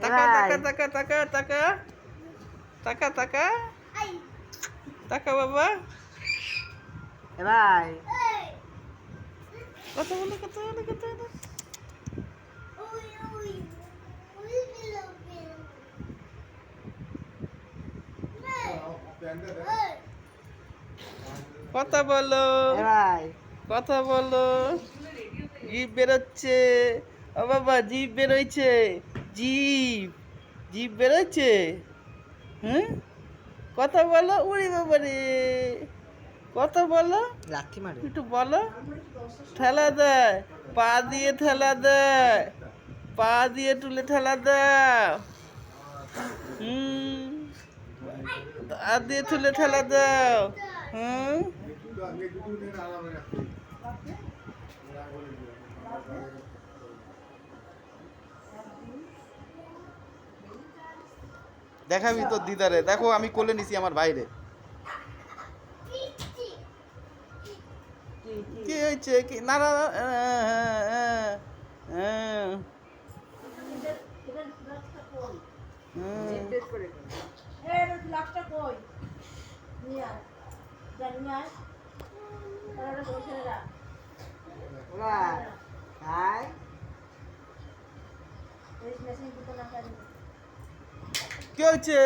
তাকা তাকা তাকা তাকা তাকা তাকা তাকা তাকা বাবা ভাই কথা বলো কথা বলো কথা বলো কথা বলো ভাই কথা বলো জিভ বেরোচ্ছে ও বাবা জিভ বেরোচ্ছে জিভ জিভ বেরোচ্ছে হ্যাঁ কথা বলো উড়ি বাবা রে কথা বলো লাথি মারে একটু বলো ঠেলা দেয় পা দিয়ে ঠেলা দেয় পা দিয়ে তুলে ঠেলা দাও পা দিয়ে তুলে ঠেলা দাও দেখাবি তোর দিদারে দেখো আমি কোলে নিছি আমার বাইরে কি হয়েছে কি না না কি হয়েছে